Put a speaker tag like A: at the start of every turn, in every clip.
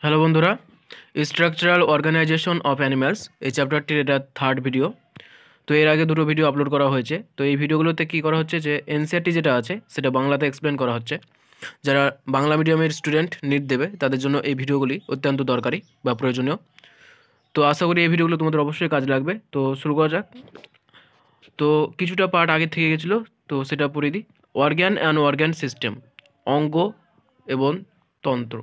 A: Hello বন্ধুরা, structural organisation of animals এই চ্যাপ্টারটির এটা থার্ড ভিডিও। তো এর আগে দুটো ভিডিও আপলোড করা হয়েছে। তো এই ভিডিওগুলোতে কী করা হচ্ছে যে এনসিইআরটি যেটা আছে সেটা বাংলাতে এক্সপ্লেন করা হচ্ছে। যারা বাংলা মিডিয়ামের স্টুডেন্ট নিট দেবে তাদের জন্য এই ভিডিওগুলি অত্যন্ত দরকারি বা প্রয়োজনীয়। তো আশা করি এই ভিডিওগুলো তোমাদের অবশ্যই কাজে লাগবে। তো শুরু করা যাক। তো কিছুটা পার্ট আগে থেকে গেছিলো, তো সেটা পড়ে দিই। অর্গ্যান অ্যান্ড অর্গ্যান সিস্টেম, অঙ্গ এবং তন্ত্র।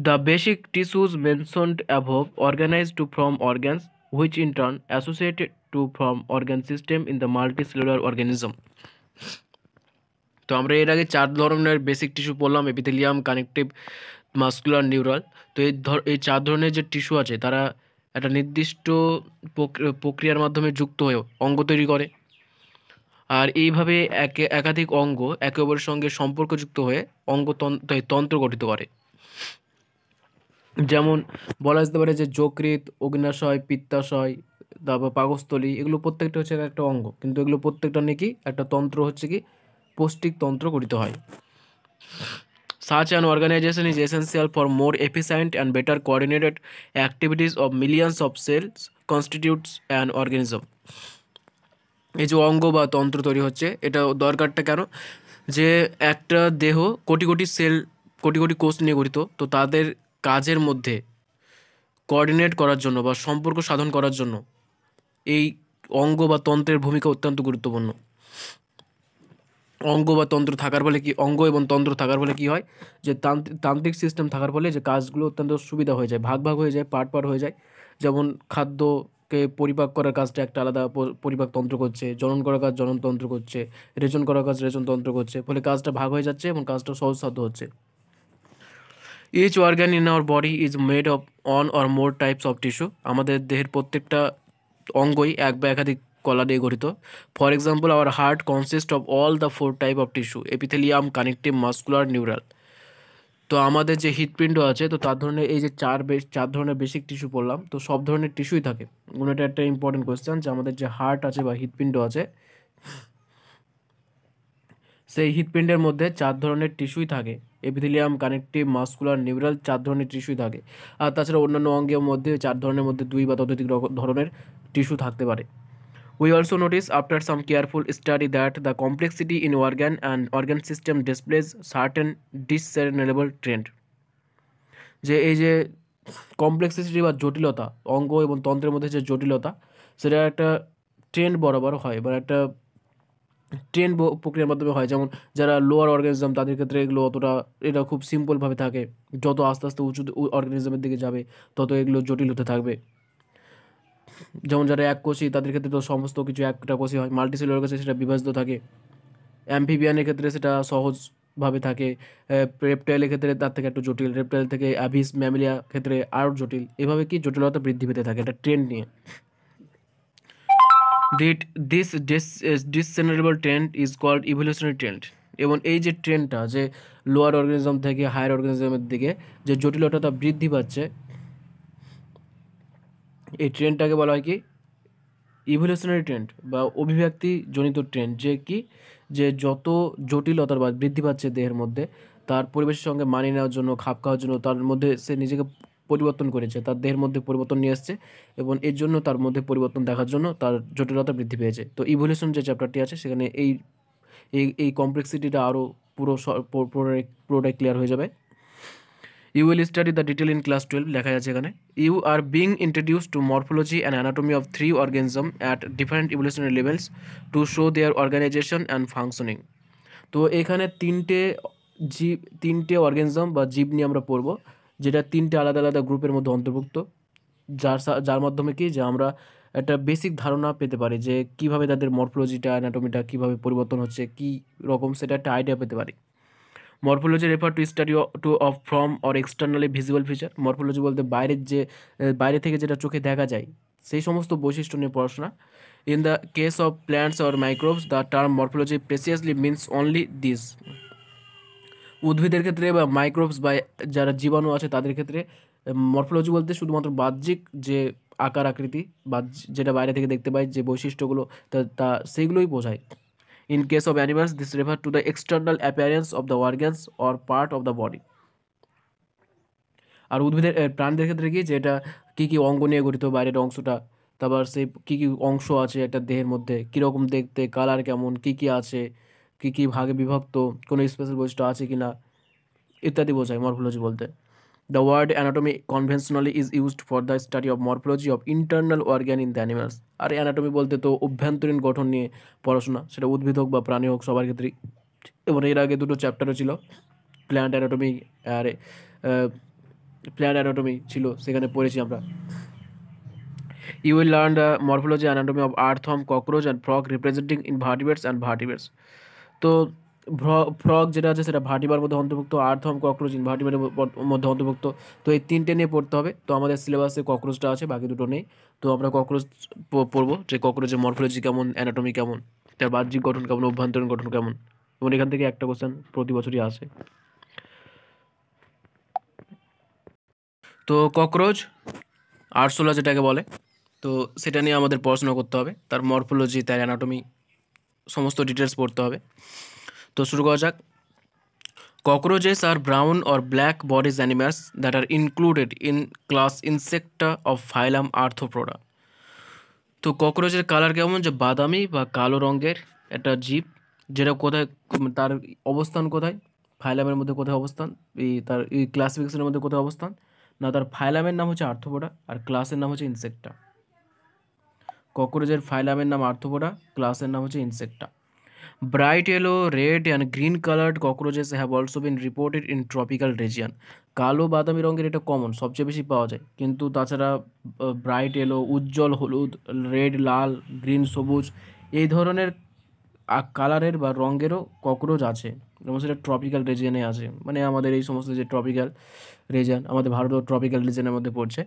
A: The basic tissues mentioned above organized to form organs, which in turn associated to form organ system in the multicellular organism. তো আমরা এর আগে চার ধরনের বেসিক টিস্যু পড়লাম: এপিথেলিয়াম, কানেকটিভ, মাস্কুলার, নিউরাল। তো এই চার ধরনের যে টিস্যু আছে তারা একটা নির্দিষ্ট প্রক্রিয়ার মাধ্যমে যুক্ত হয়ে অঙ্গ তৈরি করে। আর এইভাবে একাধিক অঙ্গ একে অপরের সঙ্গে সম্পর্কযুক্ত হয়ে তন্ত্র গঠিত করে। যেমন বলা যেতে পারে যে যকৃৎ, অগ্ন্যাশয়, পিত্তাশয়, তারপর পাকস্থলী, এগুলো প্রত্যেকটা হচ্ছে একটা অঙ্গ, কিন্তু এগুলো প্রত্যেকটা নিয়ে কি একটা তন্ত্র হচ্ছে কি পৌষ্টিক তন্ত্র গঠিত হয়। Such an organization is essential for more efficient and better coordinated activities of millions of cells constitutes an organism. এই যে অঙ্গ বা তন্ত্র তৈরি হচ্ছে, এটা দরকারটা কেন? যে একটা দেহ কোটি কোটি সেল, কোটি কোটি কোষ নিয়ে গঠিত। তো তাদের কাজের মধ্যে কোঅর্ডিনেট করার জন্য বা সম্পর্ক সাধন করার জন্য এই অঙ্গ বা তন্ত্রের ভূমিকা অত্যন্ত গুরুত্বপূর্ণ। অঙ্গ বা তন্ত্র থাকার ফলে কি, অঙ্গ এবং তন্ত্র থাকার ফলে কি হয় যে তান্ত্রিক সিস্টেম থাকার ফলে যে কাজগুলো অত্যন্ত সুবিধা হয়ে যায়, ভাগ ভাগ হয়ে যায়, পার্ট পার্ট হয়ে যায়। যেমন খাদ্যকে পরিপাক করার কাজটা একটা আলাদা পরিপাক তন্ত্র করছে, জনন করার কাজ জনন তন্ত্র করছে, রেচন করার কাজ রেচন তন্ত্র করছে, ফলে কাজটা ভাগ হয়ে যাচ্ছে এবং কাজটা সহজসাধ্য হচ্ছে। Each organ in our body is made of one or more types of tissue. আমাদের দেহের প্রত্যেকটা অঙ্গই এক বা একাধিক কলা দিয়ে গঠিত। For example, hour heart consist of all the four type of tissue: epithelium, connective, muscular, neural. তো আমাদের যে হৃৎপিণ্ড আছে, তো তার ধরনের এই যে চার ধরনের বেসিক টিস্যু পড়লাম, তো সব ধরনের টিস্যুই থাকে। এটা একটা ইম্পর্টেন্ট কোয়েশ্চেন যে আমাদের যে হার্ট আছে বা হৃৎপিণ্ড আছে, সেই হৃৎপিণ্ডের মধ্যে চার ধরনের টিস্যুই থাকে: এপিথেলিয়াম, কানেকটিভ, মাস্কুলার, নিউরাল, চার ধরনের টিস্যুই থাকে। আর তাছাড়া অন্যান্য অঙ্গের মধ্যে চার ধরনের মধ্যে দুই বা ততোধিক ধরনের টিস্যু থাকতে পারে। We also notice after some careful study that the complexity in organ and organ system displays certain discernible trend. যে এই যে কমপ্লেক্সিটি বা জটিলতা, অঙ্গ এবং তন্ত্রের মধ্যে যে জটিলতা, সেটা একটা ট্রেন্ড বরাবর হয় বা একটা ট্রেন্ড প্রক্রিয়ার মাধ্যমে হয়। যেমন যারা লোয়ার অর্গানিজম তাদের ক্ষেত্রে এগুলো অতটা, এটা খুব সিম্পলভাবে থাকে। যত আস্তে আস্তে উঁচু অর্গানিজমের দিকে যাবে তত এগুলো জটিল হতে থাকবে। যেমন যারা এক কোষী তাদের ক্ষেত্রে তো সমস্ত কিছু একটা কোষী হয়, মাল্টিসেলুলার কাছে সেটা বিভাজিত থাকে। অ্যাম্ফিবিয়ানের ক্ষেত্রে সেটা সহজভাবে থাকে, রেপটাইলের ক্ষেত্রে তার থেকে একটু জটিল, রেপটাইল থেকে অ্যাভিস ম্যামিলিয়া ক্ষেত্রে আরও জটিল। এভাবে কি জটিলতা বৃদ্ধি পেতে থাকে, এটা ট্রেন্ড নিয়ে। This discernible trend is called evolutionary trend. এবং এই যে ট্রেন্ডটা, যে লোয়ার অর্গানিজম থেকে হায়ার অর্গানিজমের দিকে যে জটিলতা বৃদ্ধি পাচ্ছে, এই ট্রেন্ডটাকে বলা হয় কি ইভলিউশনারি ট্রেন্ড বা অভিব্যক্তিজনিত ট্রেন্ড। যে কি, যে যত জটিলতার বা বৃদ্ধি পাচ্ছে দেহের মধ্যে, তার পরিবেশের সঙ্গে মানিয়ে নেওয়ার জন্য, খাপ খাওয়ার জন্য তার মধ্যে সে নিজেকে পরিবর্তন করেছে, তার দেহের মধ্যে পরিবর্তন নিয়ে আসছে, এবং এর জন্য তার মধ্যে পরিবর্তন দেখার জন্য তার জটিলতা বৃদ্ধি পেয়েছে। তো ইভলিউশন যে চ্যাপ্টারটি আছে সেখানে এই এই এই কমপ্লেক্সিটিটা আরও পুরোটাই ক্লিয়ার হয়ে যাবে। You will study the detail in class 12, লেখা আছে এখানে। You are being introduced to morphology and anatomy of three organisms at different evolutionary levels to show their organization and functioning. তো এখানে তিনটে অর্গানিজম বা জীব নিয়ে আমরা পড়ব, যেটা তিনটে আলাদা আলাদা গ্রুপের মধ্যে অন্তর্ভুক্ত, যার মাধ্যমে কি যে আমরা একটা বেসিক ধারণা পেতে পারি যে কিভাবে তাদের মরফোলজিটা, অ্যানাটমিটা কীভাবে পরিবর্তন হচ্ছে, কী রকম, সেটা একটা আইডিয়া পেতে পারি। Morphology refer to study of from or externally visible feature. Morphology বলতে বাইরে থেকে যেটা চোখে দেখা যায় সেই সমস্ত বৈশিষ্ট্য নিয়ে পড়াশোনা। In the case of plants or microbes the term morphology precisely means only this. উদ্ভিদের ক্ষেত্রে বা মাইক্রোবস বা যারা জীবাণু আছে তাদের ক্ষেত্রে মরফোলজি বলতে শুধুমাত্র বাহ্যিক যে আকার আকৃতি বা যেটা বাইরে থেকে দেখতে পাই যে বৈশিষ্ট্যগুলো, তা সেইগুলোই বোঝায়। In case of animals, this refers to the external appearance of the organs or part of the body. আর উদ্ভিদের প্রাণীদের ক্ষেত্রে কি, যে এটা কী কী অঙ্গ নিয়ে গঠিত, বাইরের অংশটা, তারপর সেই কী কী অংশ আছে একটা দেহের মধ্যে, কীরকম দেখতে, কালার কেমন, কী কী আছে, কী কী ভাগে বিভক্ত, কোনো স্পেশাল বৈশিষ্ট্য আছে কি না, ইত্যাদি বোঝায় মরফোলজি বলতে। The word anatomy conventionally is used for the study of morphology of internal organ in the animals. আর অ্যানাটমি বলতে তো অভ্যন্তরীণ গঠন নিয়ে পড়াশোনা, সেটা উদ্ভিদ হোক বা প্রাণী হোক, সবার ক্ষেত্রেই। এবং এর আগে দুটো চ্যাপ্টারও ছিল, প্ল্যান্ট অ্যানাটমি আর প্ল্যান্ট অ্যানাটমি ছিল, সেখানে পড়েছি আমরা। You will learn the morphology and anatomy of earthworm, cockroach and frog representing invertebrates and vertebrates. তো ফ্রগ যেটা আছে সেটা ভার্টিবার মধ্যে অন্তর্ভুক্ত, আর্থওয়ার্ম, ককরোচ ইনভার্টিব্রেটের মধ্যে অন্তর্ভুক্ত। তো এই তিনটে নিয়ে পড়তে হবে। তো আমাদের সিলেবাসে ককরোচটা আছে, বাকি দুটো নেই। তো আমরা ককরোচ পড়বো, যে ককরোচের মরফোলজি কেমন, অ্যানাটমি কেমন, তার বাহ্যিক গঠন কেমন, অভ্যন্তরীণ গঠন কেমন। এবং এখান থেকে একটা কোশ্চেন প্রতি বছরই আসে। তো ককরোচ, আরশোলা যেটাকে বলে, তো সেটা নিয়ে আমাদের পড়াশোনা করতে হবে, তার মরফোলজি, তার অ্যানাটমি, সমস্ত ডিটেলস পড়তে হবে। তো শুরু করা যাক। Cockroaches are brown or black bodied animals that are included in class Insecta of phylum Arthropoda. তো ককরোচের কালার কেমন, যে বাদামি বা কালো রঙের একটা জীব, যেটা কোথায়, তার অবস্থান কোথায়, ফাইলামের মধ্যে কোথায় অবস্থান, তার এই ক্লাসিফিকেশনের মধ্যে কোথায় অবস্থান, না তার ফাইলামের নাম হচ্ছে আর্থ্রোপোডা আর ক্লাসের নাম হচ্ছে ইনসেক্টা। ককরোচের ফাইলামের নাম আর্থ্রোপোডা, ক্লাসের নাম হচ্ছে Insecta. Bright yellow, red and green colored cockroaches have also been reported in tropical region. কালো বাদামি রঙের এটা কমন, সবচেয়ে বেশি পাওয়া যায়, কিন্তু তাছাড়া ব্রাইট ইয়েলো, উজ্জ্বল হলুদ, রেড লাল, গ্রিন সবুজ, এই ধরনের কালারের বা রঙেরও ককরোচ আছে, এবং সেটা ট্রপিক্যাল রিজিয়নে আছে। মানে আমাদের এই সমস্ত যে ট্রপিক্যাল রিজন, আমাদের ভারতও ট্রপিক্যাল রিজনের মধ্যে পড়ছে,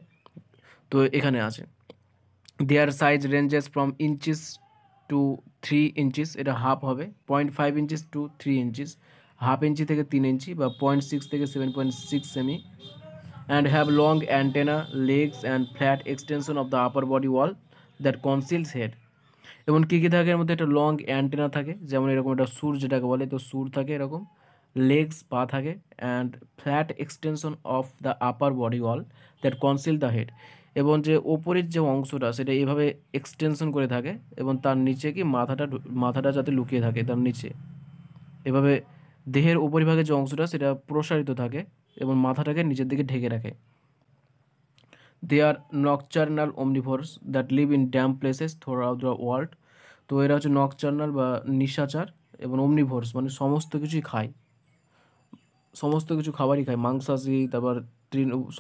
A: তো এখানে আছে। Their size ranges from inches to 3 inches, এটা হাফ হবে, 0.5 inches to 3 inches, half inch থেকে 3 ইঞ্চি, বা 0.6 থেকে 7.6 সেমি, and have long antenna, legs and flat extension of the upper body wall that conceals head. এবং কী কী থাকে এর মধ্যে, একটা লং অ্যান্টেনা থাকে, যেমন এরকম একটা সুর যেটাকে বলে, তো সুর থাকে এরকম, লেগস পা থাকে, and flat extension of the upper body wall that conceal the head. এবং যে ওপরের যে অংশটা সেটা এভাবে এক্সটেনশন করে থাকে, এবং তার নিচে কি মাথাটা যাতে লুকিয়ে থাকে তার নিচে, এভাবে দেহের উপরিভাগের যে অংশটা সেটা প্রসারিত থাকে এবং মাথাটাকে নিচের দিকে ঢেকে রাখে। They are nocturnal omnivores that live in damp places throughout the world. তো এরা হচ্ছে নকচার্নাল বা নিশাচার, এবং omnivores মানে সমস্ত কিছুই খায়, সমস্ত কিছু খাবারই খায়, মাংসাশী, তারপর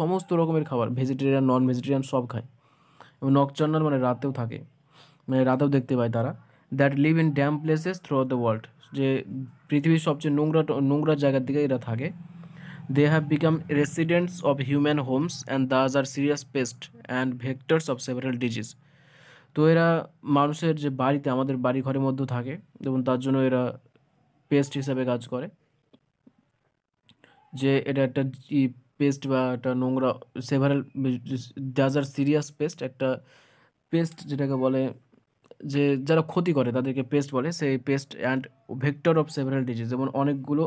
A: সমস্ত রকমের খাবার, ভেজিটেরিয়ান, নন ভেজিটেরিয়ান সব খায়। এবং নকচার্নাল মানে রাতেও থাকে, মানে রাতেও দেখতে পায় তারা। That live in damp places throughout the world, যে পৃথিবীর সবচেয়ে নোংরা জায়গার দিকে এরা থাকে। They have become residents of human homes and thus are serious pest and vectors of several disease. তো এরা মানুষের যে বাড়িতে, আমাদের বাড়ি ঘরের মধ্যে থাকে, এবং তার জন্য এরা পেস্ট হিসাবে কাজ করে, যে এটা একটা পেস্ট বা একটা নোংরা, several Das are serious paste, একটা পেস্ট যেটাকে বলে, যে যারা ক্ষতি করে তাদেরকে পেস্ট বলে, সেই pest and vector of several disease, যেমন অনেকগুলো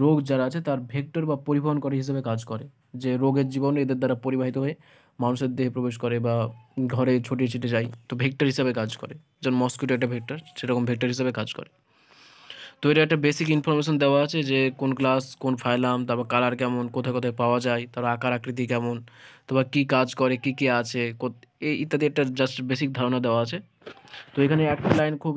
A: রোগ যারা আছে তার ভেক্টর বা পরিবহন করে হিসেবে কাজ করে, যে রোগের জীবাণু এদের দ্বারা পরিবাহিত হয়ে মানুষের দেহে প্রবেশ করে বা ঘরে ছড়িয়ে ছিটে যায়, তো ভেক্টর হিসাবে কাজ করে, যেমন মস্কিটো একটা ভেক্টর, সেরকম ভেক্টর হিসাবে কাজ করে। তো এটা একটা বেসিক ইনফরমেশন দেওয়া আছে, যে কোন ক্লাস, কোন ফাইলাম, তারপর কালার কেমন, কোথায় কোথায় পাওয়া যায়, তার আকার আকৃতি কেমন, তারপর কী কাজ করে, কী কী আছে, এই ইত্যাদি একটা জাস্ট বেসিক ধারণা দেওয়া আছে। তো এখানে একটা লাইন খুব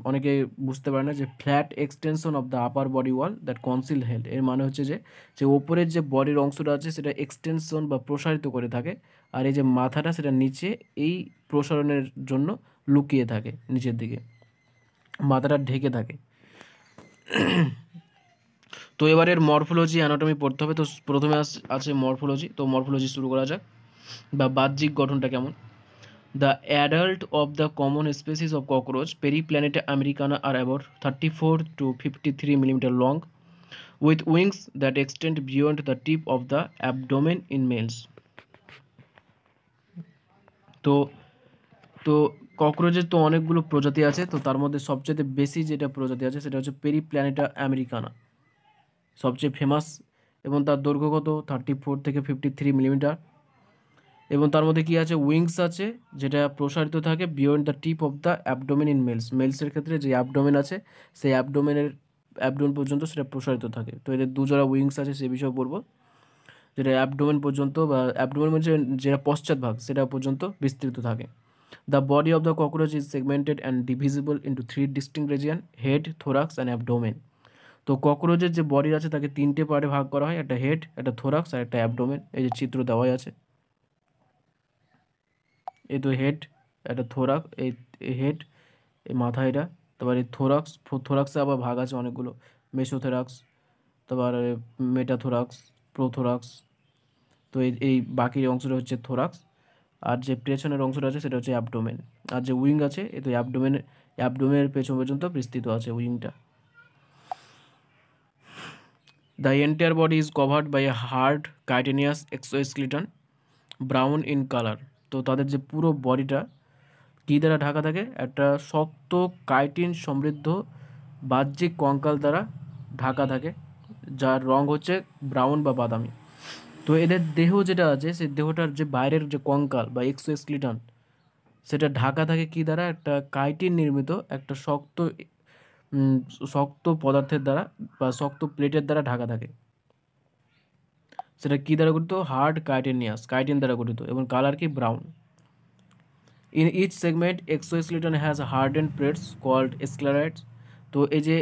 A: অনেকে বুঝতে পারে না, যে flat extension of the upper body wall that conceal head, এর মানে হচ্ছে যে যে ওপরের যে বডির অংশটা আছে সেটা এক্সটেনশন বা প্রসারিত করে থাকে, আর এই যে মাথাটা সেটা নিচে এই প্রসারণের জন্য লুকিয়ে থাকে, নিচের দিকে মাথাটা ঢেকে থাকে। তো এবারের মরফোলজি অ্যানাটমি পড়তে হবে। তো প্রথমে আছে মরফোলজি। তো মরফোলজি শুরু করা যাক, বা বাহ্যিক গঠনটা কেমন। The adult of the common species of cockroach, Periplaneta americana, are about 34 to 53 millimeter long, with wings that extend beyond the tip of the abdomen in males. তো তো ককরোচের তো অনেকগুলো প্রজাতি আছে, তো তার মধ্যে সবচেয়ে বেশি যেটা প্রজাতি আছে সেটা হচ্ছে পেরিপ্ল্যানেটা আমেরিকানা, সবচেয়ে ফেমাস এবং তার দৈর্ঘ্য কত 34 থেকে 53 মিলিমিটার। এবং তার মধ্যে কি আছে, উইংস আছে যেটা প্রসারিত থাকে beyond the tip of the abdomen in মেলসের ক্ষেত্রে যে অ্যাবডোমেন আছে সেই অ্যাবডোমেন পর্যন্ত সেটা প্রসারিত থাকে। তো এদের দুজোড়া উইংস আছে সে বিষয়ে পড়বো, যেটা অ্যাবডোমেন পর্যন্ত বা অ্যাবডোমেন মানে যেটা পশ্চাৎ ভাগ সেটা পর্যন্ত বিস্তৃত থাকে। The body of the cockroach is segmented and divisible into 3 distinct region, head, thorax and abdomen. তো ককরোচের যে বডি আছে তাকে 3টে পার্টে ভাগ করা হয়, একটা হেড, একটা থোরাক্স আর একটা অ্যাবডোমেন। এই যে চিত্র দেওয়াই আছে, এই তো হেড, একটা থোরাক্স, এই হেড, এই মাথা এটা, তারপর এই থোরাক্সে আবার ভাগ আছে অনেকগুলো, মেসোথোরাক্স, তারপর মেটাথোরাক্স, প্রোথোরাক্স। তো এই বাকি অংশটা হচ্ছে থোরাক্স, আর যে পেছনের অংশটা আছে সেটা হচ্ছে অ্যাবডোমেন। আর যে উইং আছে এই তো অ্যাবডোমেনের পেছন পর্যন্ত বিস্তৃত আছে উইংটা। The entire body is covered by a hard chitinous exoskeleton brown in colour. তো তাদের যে পুরো বডিটা কী দ্বারা ঢাকা থাকে, একটা শক্ত কাইটিন সমৃদ্ধ বাহ্যিক কঙ্কাল দ্বারা ঢাকা থাকে, যার রং হচ্ছে ব্রাউন বা বাদামি। তো এদের দেহ যেটা আছে সেই দেহটার যে বাইরের যে কঙ্কাল বা এক্সোস্কেলিটন সেটা ঢাকা থাকে কী দ্বারা, একটা কাইটিন নির্মিত একটা শক্ত পদার্থের দ্বারা বা শক্ত প্লেটের দ্বারা ঢাকা থাকে। সেটা কী দ্বারা গঠিত, হার্ড কাইটিন দ্বারা গঠিত, এবং কালার কি brown. In each segment exoskeleton has hardened plates called sclerites. তো এই যে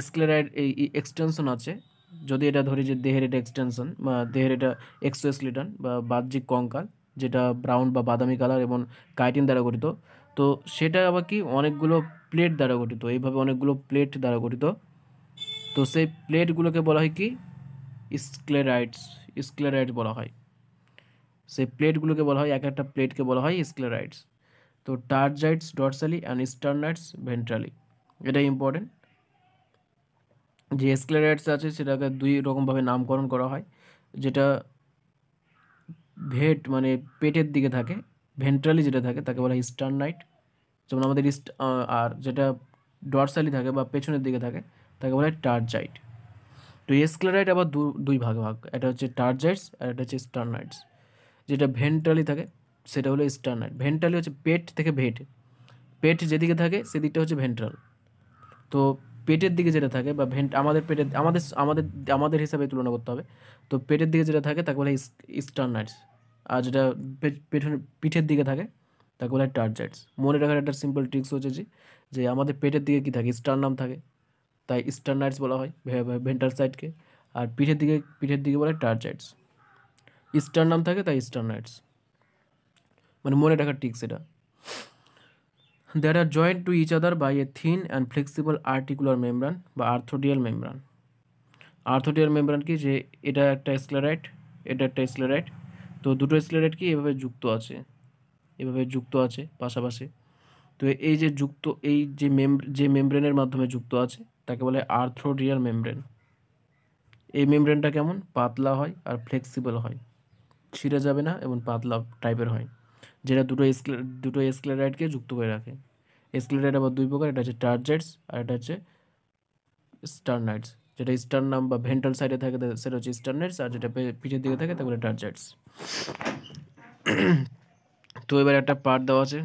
A: স্ক্লেরাইড এই এক্সটেনশন আছে, যদি এটা ধরি যে দেহের এটা এক্সটেনশন বা দেহের এটা এক্সোস্কেলিটন বা বাহ্যিক কঙ্কাল যেটা ব্রাউন বা বাদামি কালার এবং কাইটিন দ্বারা গঠিত, তো সেটা আবার কি অনেকগুলো প্লেট দ্বারা গঠিত, এইভাবে অনেকগুলো প্লেট দ্বারা গঠিত। তো সেই প্লেটগুলোকে বলা হয় কি স্ক্লেরাইড বলা হয়। সেই প্লেটগুলোকে বলা হয়, এক একটা প্লেটকে বলা হয় স্ক্লেরাইডস। তো টারজাইটস ডরসালি অ্যান্ড স্টার্নাইটস ভেন্ট্রালি, এটা ইম্পর্টেন্ট। যে স্ক্লেরাইডস আছে সেটাকে দুই রকমভাবে নামকরণ করা হয়, যেটা মানে পেটের দিকে থাকে, ভেন্ট্রালি যেটা থাকে তাকে বলা হয় স্টার্নাইট, যেমন আমাদের আর যেটা ডরসালি থাকে বা পেছনের দিকে থাকে তাকে বলা হয় টারজাইট। তো স্ক্লেরাইড আবার দুই ভাগে ভাগ, এটা হচ্ছে টারজাইটস আর এটা হচ্ছে স্টার্নাইটস। যেটা ভেন্ট্রালি থাকে সেটা হলো স্টার্নাইট। ভেন্ট্রালি হচ্ছে পেট থেকে পেট যেদিকে থাকে সেদিকটা হচ্ছে ভেন্ট্রাল। তো পেটের দিকে যেটা থাকে বা আমাদের পেটের আমাদের আমাদের হিসাবে তুলনা করতে হবে, তো পেটের দিকে যেটা থাকে তাকে বলে স্টার্নাইটস, আর যেটা পিঠের দিকে থাকে তাকে বলে টারজাইটস। মনে রাখার একটা সিম্পল ট্রিক্স হচ্ছে যে আমাদের পেটের দিকে কি থাকে, স্টারনাম থাকে, তাই স্টার্নাইটস বলা হয় ভেন্ট্রাল সাইডকে, আর পিঠের দিকে বলে টারজাইটস। স্টারনাম থাকে তাই স্টার্নাইটস, মানে মনে রাখার ট্রিক্স এটা। They are joined to each other by a thin and flexible articular membrane বা আর্থোডিয়াল মেমব্রান। আর্থোডিয়াল মেমব্রান কি, যে এটা একটা স্ক্লেরাইড, এটা একটা স্ক্লেরাইড, তো দুটো স্ক্লেরাইড কি এভাবে যুক্ত আছে পাশাপাশি। তো এই যে যুক্ত, এই যে মেমব্রেনের মাধ্যমে যুক্ত আছে তাকে বলে আর্থোডিয়াল মেমব্রেন। এই মেমব্রেনটা কেমন, পাতলা হয় আর ফ্লেক্সিবল হয়, ছিঁড়ে যাবে না এবং পাতলা টাইপের হয়, যেটা দুটো স্ক্লেরাইডকে যুক্ত করে রাখে। স্ক্লেরাইড আবার দুই প্রকার, এটা হচ্ছে টারজাইটস আর এটা হচ্ছে স্টার্নাইটস। যেটা স্টার্নাম বা ভেন্ট্রাল সাইডে থাকে সেটা হচ্ছে স্টার্নাইটস, আর যেটা পিঠের দিকে থাকে তাহলে টারজাইটস। তো এবার একটা পার্ট দেওয়া আছে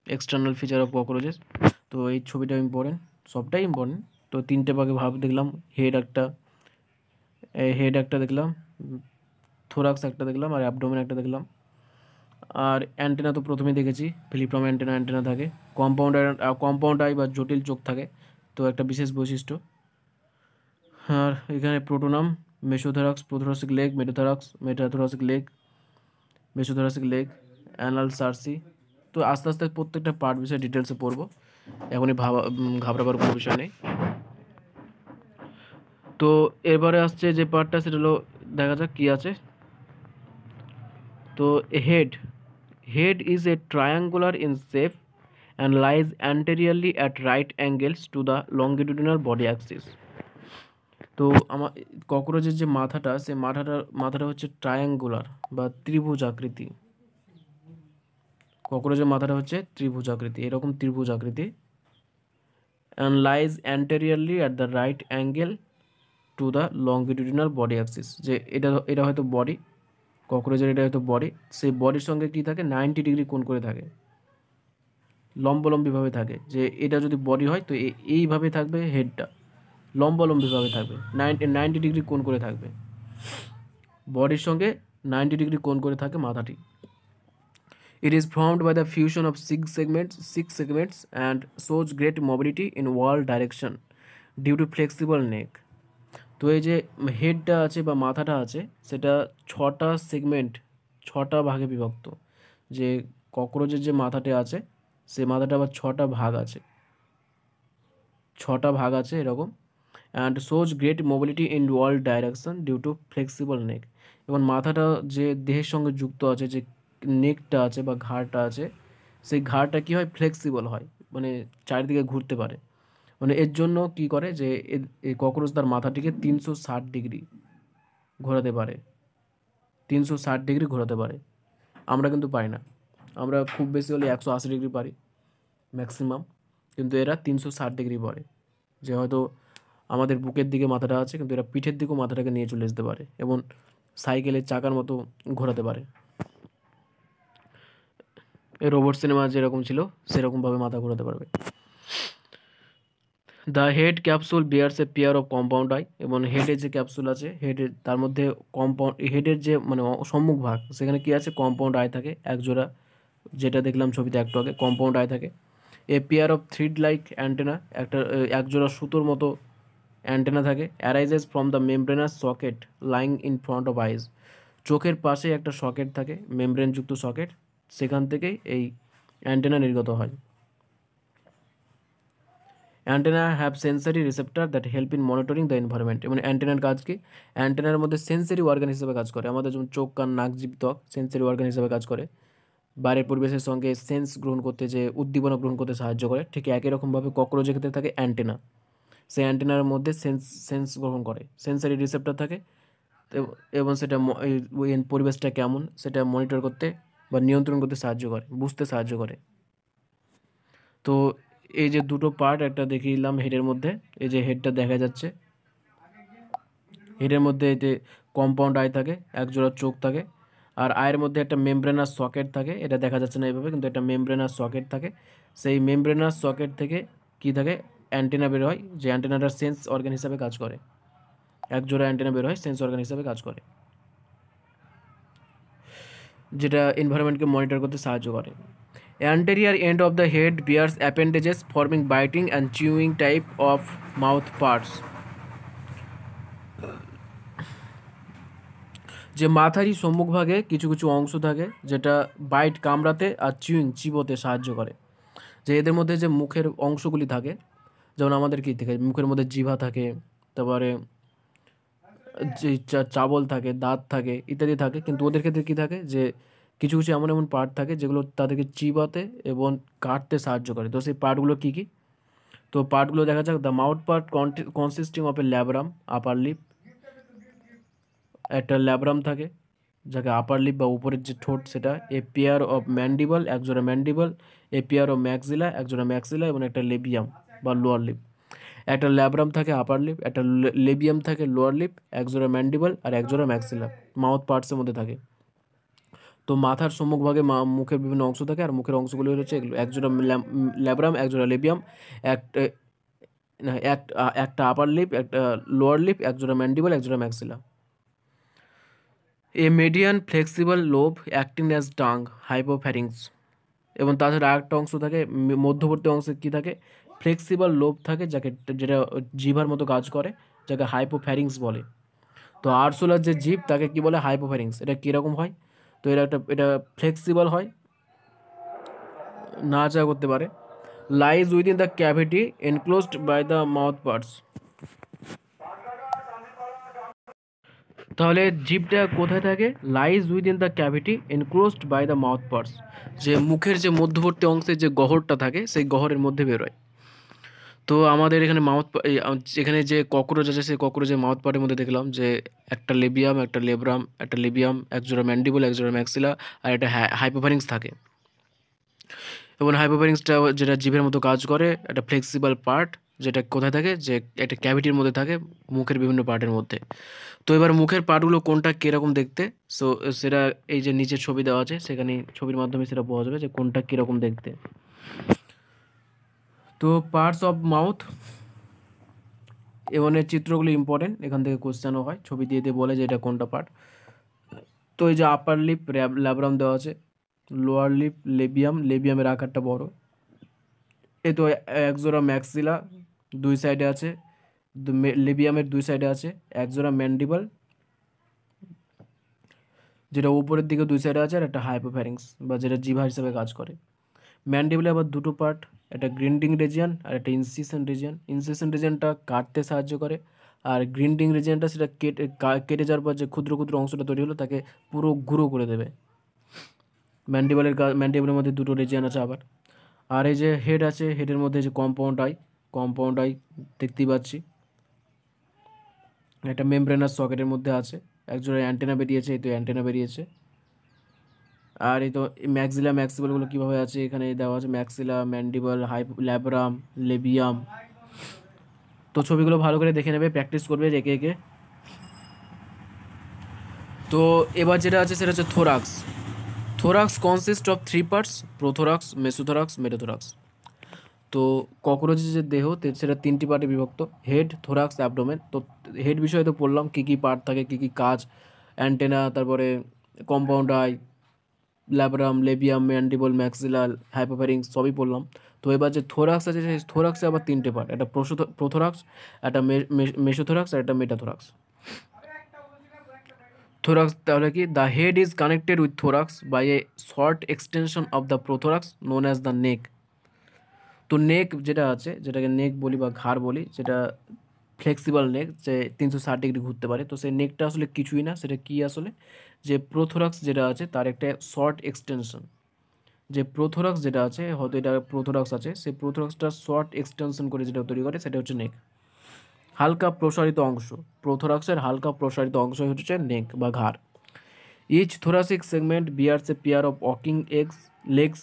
A: এক্সটার্নাল ফিচার অফ ককরোচেস। তো এই ছবিটা ইম্পর্টেন্ট, সবটাই ইম্পর্টেন্ট। তো তিনটে ভাগে দেখলাম, হেড একটা দেখলাম, থোরাক্স একটা দেখলাম, আর অ্যাবডোমেন একটা দেখলাম। আর অ্যান্টেনা তো প্রথমেই দেখেছি, ফিলিপ্রম অ্যান্টেনা থাকে। কম্পাউন্ড আই বা জটিল চোখ থাকে, তো একটা বিশেষ বৈশিষ্ট্য। আর এখানে pronotum, mesothorax, prothoracic leg, metathoracic leg, mesothoracic leg, anal cerci. তো আস্তে আস্তে প্রত্যেকটা পার্ট বিষয়ে ডিটেলসে পড়বো, এখনই ঘাবড়াবার কোনো বিষয় নেই। তো এবারে আসছে যে পার্টটা, সেটা হলো দেখা যাক কী আছে। তো head is a triangular in shape and lies anteriorly at right angles to the longitudinal body axis. তো আমার ককরোচের যে মাথাটা, সেই মাথাটা হচ্ছে ট্রায়াঙ্গুলার বা ত্রিভুজ আকৃতি। ককরোচের মাথাটা হচ্ছে ত্রিভুজ আকৃতি, এরকম ত্রিভুজ আকৃতি। and lies anteriorly at the right angle to the longitudinal body Axis, যে এটা হয়তো বডি, ককরোচের এটা হয়তো বডি, সেই বডির সঙ্গে কী থাকে 90 ডিগ্রি কোণ করে থাকে, লম্বলম্বিভাবে থাকে। যে এটা যদি বডি হয় তো এইভাবে থাকবে, হেডটা লম্বলম্বিভাবে থাকবে, 90 ডিগ্রি কোণ করে থাকবে, বডির সঙ্গে 90 ডিগ্রি কোণ করে থাকে মাথাটি। It is formed by the fusion of six segments and shows great mobility in all direction due to flexible neck. তো এই যে হেডটা আছে বা মাথাটা আছে সেটা 6টা সেগমেন্ট, 6টা ভাগে বিভক্ত। যে ককরোচের যে মাথাটা আছে সে মাথাটা আবার 6টা ভাগ আছে, 6টা ভাগ আছে এরকম। And shows great mobility in all direction due to flexible neck. এবং মাথাটা যে দেহের সঙ্গে যুক্ত আছে, যে নেকটা আছে বা ঘাড়টা আছে, সেই ঘাড়টা কী হয়, ফ্লেক্সিবল হয়, মানে চারিদিকে ঘুরতে পারে। মানে এর জন্য কি করে যে এই ককরোচ তার মাথাটিকে 360 ডিগ্রি ঘোরাতে পারে, 360 ডিগ্রি ঘোরাতে পারে। আমরা কিন্তু পারি না, আমরা খুব বেশি হলে 180 ডিগ্রি পারি ম্যাক্সিমাম, কিন্তু এরা 360 ডিগ্রি পারে। যে হয়তো আমাদের বুকের দিকে মাথাটা আছে কিন্তু এরা পিঠের দিকেও মাথাটাকে নিয়ে চলে যেতে পারে এবং সাইকেলের চাকার মতো ঘোরাতে পারে। এই রোবট সিনেমা যেরকম ছিল সেরকমভাবে মাথা ঘোরাতে পারবে। The head capsule bears a pair of compound eye. এবং হেডের যে ক্যাপসুল আছে, হেডের তার মধ্যে হেডের যে মানে সম্মুখ ভাগ, সেখানে কি আছে, কম্পাউন্ড আই থাকে একজোড়া, যেটা দেখলাম ছবিতে একটু আগে, কম্পাউন্ড আই থাকে। A pair of thread like antenna, একটা একজোড়া সুতোর মতো অ্যান্টেনা থাকে। Arises from the membranous socket lying in front of eyes. চোখের পাশে একটা সকেট থাকে, মেমব্রেনযুক্ত সকেট, সেখান থেকেই এই অ্যান্টেনা নির্গত হয়। Antenna have sensory receptor that help in monitoring the environment. এবং অ্যান্টেনার কাজ কি, অ্যান্টেনার মধ্যে সেন্সারি অর্গান হিসেবে কাজ করে। আমাদের যেমন চোখ, কান, নাক, জিভ, ত্বক সেন্সারি অর্গান হিসেবে কাজ করে, বাইরের পরিবেশের সঙ্গে সেন্স গ্রহণ করতে, যে উদ্দীপনা গ্রহণ করতে সাহায্য করে। ঠিক একই রকমভাবে ককরোচের ক্ষেত্রে থাকে অ্যান্টেনা, সেই অ্যান্টেনার মধ্যে সেন্স গ্রহণ করে, সেন্সারি রিসেপ্টার থাকে, এবং সেটা ওই পরিবেশটা কেমন সেটা মনিটর করতে বা নিয়ন্ত্রণ করতে সাহায্য করে, বুঝতে সাহায্য করে। তো এই যে দুটো পার্ট একটা দেখিয়ে দিলাম হেডের মধ্যে, এই যে হেডটা দেখা যাচ্ছে, হেডের মধ্যে এই যে কম্পাউন্ড আই থাকে, একজোড়া চোখ থাকে, আর আয়ের মধ্যে একটা মেমব্রেনাস সকেট থাকে, এটা দেখা যাচ্ছে না এইভাবে, কিন্তু একটা মেমব্রেনাস সকেট থাকে। সেই মেমব্রেনাস সকেট থেকে কি থাকে, অ্যান্টেনা বের হয়, যে অ্যান্টেনাটা সেন্স অর্গান হিসাবে কাজ করে, একজোড়া অ্যান্টেনা বের হয়, সেন্স অর্গান হিসাবে কাজ করে, যেটা এনভায়রনমেন্টকে মনিটর করতে সাহায্য করে। Anterior end of the head bears appendages forming biting and chewing type of mouth parts. যে মাথারই সম্মুখভাগে কিছু কিছু অংশ থাকে যেটা বাইট কামড়াতে আর চিবোতে সাহায্য করে। যে এদের মধ্যে যে মুখের অংশগুলি থাকে, যেমন আমাদের কী থাকে, মুখের মধ্যে জিহ্বা থাকে, তারপরে যে চাবল থাকে, দাঁত থাকে, ইত্যাদি থাকে, কিন্তু ওদের ক্ষেত্রে কী থাকে, যে কিছু কিছু এমন এমন পার্ট থাকে যেগুলো তাদেরকে চিবাতে এবং কাটতে সাহায্য করে। তো সেই পার্টগুলো কী কী, তো পার্টগুলো দেখা যাক। The mouth part consisting of a labrum, upper lip, একটা ল্যাব্রাম থাকে যাকে আপার লিপ বা উপরের যে ঠোঁট সেটা। এ পেয়ার অফ ম্যান্ডিবল, একজোড়া mandible. A pair of maxilla, একজোড়া ম্যাক্সিলা, এবং একটা লেবিয়াম বা লোয়ার লিপ। একটা ল্যাব্রাম থাকে আপার লিপ, একটা লেবিয়াম থাকে লোয়ার লিপ, একজোড়া ম্যান্ডিবল আর একজোড়া ম্যাক্সিলা মাউথ পার্টসের মধ্যে থাকে। তো মাথার সম্মুখভাগে মুখের বিভিন্ন অংশ থাকে, আর মুখের অংশগুলি হচ্ছে এগুলো, একজোড়া ল্যাব্রাম, একজোড়া লেবিয়াম, একটা একটা আপার লিপ, একটা লোয়ার লিপ, একজোড়া ম্যান্ডিবল, একজোড়া maxilla. A median flexible lobe acting as tongue, hypopharynx. এবং তাছাড়া আরেকটা অংশ থাকে মধ্যবর্তী অংশে কী থাকে, ফ্লেক্সিবল লোব থাকে, যেটা জিভার মতো কাজ করে, যাকে হাইপোফ্যারিংস বলে। তো আরশোলার যে জিভ তাকে কি বলে, হাইপোফ্যারিংস। এটা কীরকম হয়, তো এটা ফ্লেক্সিবল হয়, নাড়াচাড়া করতে পারে। Lies within the cavity enclosed by the mouth parts. তাহলে জিভটা কোথায় থাকে, lies within the cavity enclosed by the mouth parts, যে মুখের যে মধ্যবর্তী অংশে যে গহ্বরটা থাকে সেই গহ্বরের মধ্যে বেরোয়। তো আমাদের এখানে এখানে যে ককরোচ আছে সেই ককরোচের মাউথ পার্টের মধ্যে দেখলাম যে একটা লেবিয়াম, একটা লেবিয়াম, একজোড়া ম্যান্ডিবল, একজোড়া ম্যাক্সিলা, আর একটা হাইপোফ্যারিংস থাকে। এবং হাইপোফ্যারিংসটা যেটা জিভের মতো কাজ করে, একটা ফ্লেক্সিবল পার্ট, যেটা কোথায় থাকে, যে একটা ক্যাভিটির মধ্যে থাকে, মুখের বিভিন্ন পার্টের মধ্যে। তো এবার মুখের পার্টগুলো কোনটা কীরকম দেখতে, সো সেটা এই যে নিচে ছবি দেওয়া আছে, সেখানে ছবির মাধ্যমে সেটা বোঝা যাবে যে কোনটা কীরকম দেখতে। তো পার্টস অফ মাউথ, এমন চিত্রগুলো ইম্পর্টেন্ট, এখান থেকে কোশ্চেনও হয়, ছবি দিয়ে দিয়ে বলে যে এটা কোনটা পার্ট। তো এই যে আপার লিপ ল্যাব্রাম দেওয়া আছে, লোয়ার লিপ লেবিয়াম, লেবিয়ামের আকারটা বড়। এই তো একজোড়া ম্যাক্সিলা দুই সাইডে আছে, লেবিয়ামের দুই সাইডে আছে একজোড়া ম্যান্ডিবল, যেটা উপরের দিকে দুই সাইডে আছে, আর একটা হাইপোফ্যারিংস বা যেটা জিভা হিসেবে কাজ করে। ম্যান্ডিবলে আবার দুটো পার্ট, একটা গ্রিন্ডিং রিজিয়ন আর একটা ইনসিশন রিজিয়ন। ইনসিশন রিজিয়নটা কাটতে সাহায্য করে, আর গ্রিন্ডিং রিজিয়নটা সেটা কেটে যাওয়ার পর যে ক্ষুদ্র ক্ষুদ্র অংশটা তৈরি হলো তাকে পুরো গুঁড়ো করে দেবে। ম্যান্ডিবলের মধ্যে দুটো রিজিয়ন আছে আবার। আর এই যে হেড আছে, হেডের মধ্যে যে কম্পাউন্ড আই দেখতেই পাচ্ছি, একটা মেমব্রেনাস সকেটের মধ্যে আছে, একজোড়া অ্যান্টেনা বেরিয়েছে, এই তো অ্যান্টেনা বেরিয়েছে। আর এই তো ম্যাক্সিবলগুলো কীভাবে আছে এখানে দেওয়া আছে, ম্যাক্সিলা, ম্যান্ডিবল, ল্যাব্রাম, লেবিয়াম। তো ছবিগুলো ভালো করে দেখে নেবে, প্র্যাকটিস করবে একে একে। তো এবার যেটা আছে সেটা হচ্ছে thorax. Thorax consist of 3 parts, prothorax, mesothorax, metathorax. তো ককরোচের যে দেহ সেটা 3টি পার্টে বিভক্ত, হেড, থোরাক্স, অ্যাবডোমেন। তো হেড বিষয়ে তো বললাম কী কী পার্ট থাকে, কী কী কাজ, অ্যান্টেনা, তারপরে compound eye, labrum, labium, mandible, maxillae, hypopharynx সবই পড়লাম। তো এবার যে থোরাক্স আছে, সেই থোরাক্সে আবার 3টে পার্ট, একটা প্রোথোরাক্স, একটা মেসোথোরাক্স আর একটা মেটাথোরাক্স। থোরাক্স তাহলে কি, the head is connected with thorax by a short extension of the prothorax known as the neck. তো নেক যেটা আছে, যেটাকে নেক বলি বা ঘাড় বলি, যেটা ফ্লেক্সিবল নেক, যে 360 ডিগ্রি ঘুরতে পারে, তো সেই নেকটা আসলে কিছুই না, সেটা কি আসলে, যে প্রোথোরাক্স যেটা আছে তার একটা শর্ট এক্সটেনশন। যে প্রোথোরাক্স যেটা আছে, হয়তো এটা প্রোথোরাক্স আছে, সেই প্রোথোরাক্সটা শর্ট এক্সটেনশন করে যেটা তৈরি করে সেটা হচ্ছে নেক, হালকা প্রসারিত অংশ। প্রোথোরাক্সের হালকা প্রসারিত অংশ হচ্ছে নেক বা ঘাড়। Each thoracic segment bears a pair of walking legs,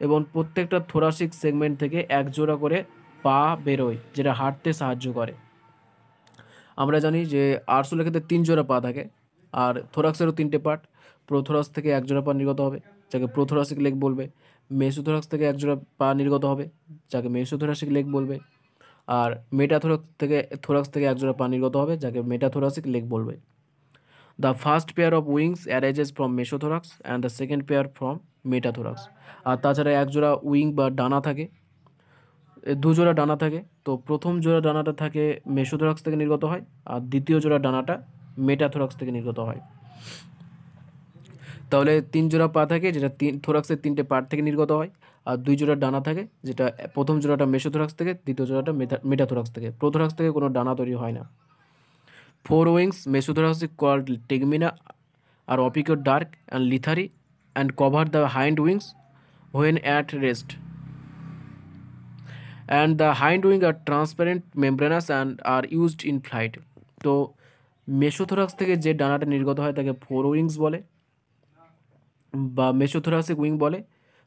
A: এবং প্রত্যেকটা থোরাসিক সেগমেন্ট থেকে এক জোড়া করে পা বেরোয়, যেটা হাঁটতে সাহায্য করে। আমরা জানি যে আরশোলের ক্ষেত্রে 3 জোড়া পা থাকে, আর থোরাক্সেরও 3টে পার্ট। প্রোথোরাক্স থেকে এক জোড়া পা নির্গত হবে, যাকে প্রোথোরাসিক লেগ বলবে। মেসোথোরাক্স থেকে এক জোড়া পা নির্গত হবে, যাকে মেসোথোরাসিক লেগ বলবে। আর থোরাক্স থেকে এক জোড়া পা নির্গত হবে, যাকে মেটাথোরাসিক লেগ বলবে। The first pair of wings arises from mesothorax and the second pair from metathorax. আর তাছাড়া এক জোড়া উইং বা ডানা থাকে, দু জোড়া ডানা থাকে। তো প্রথম জোড়া ডানাটা থাকে মেসোথোরাক্স থেকে নির্গত হয়, আর দ্বিতীয় জোড়া ডানাটা মেটাথোরাক্স থেকে নির্গত হয়। তাহলে 3 জোড়া পা থাকে, যেটা থোরাক্সের 3টে পার্ট থেকে নির্গত হয়, আর 2 জোড়া ডানা থাকে, যেটা প্রথম জোড়াটা মেসোথোরাক্স থেকে, দ্বিতীয় জোড়াটা মেটাথোরাক্স থেকে। প্রোথোরাক্স থেকে কোনো ডানা তৈরি হয় না। 4 wings mesothoracic called tegmina are opaque, dark and leathery and cover the hind wings when at rest. And the hind wing are transparent, membranous and are used in flight. তো mesothorax থেকে যে ডানাটা নির্গত হয় তাকে 4 উইংস বলে বা মেসোথোরাসিক wing বলে।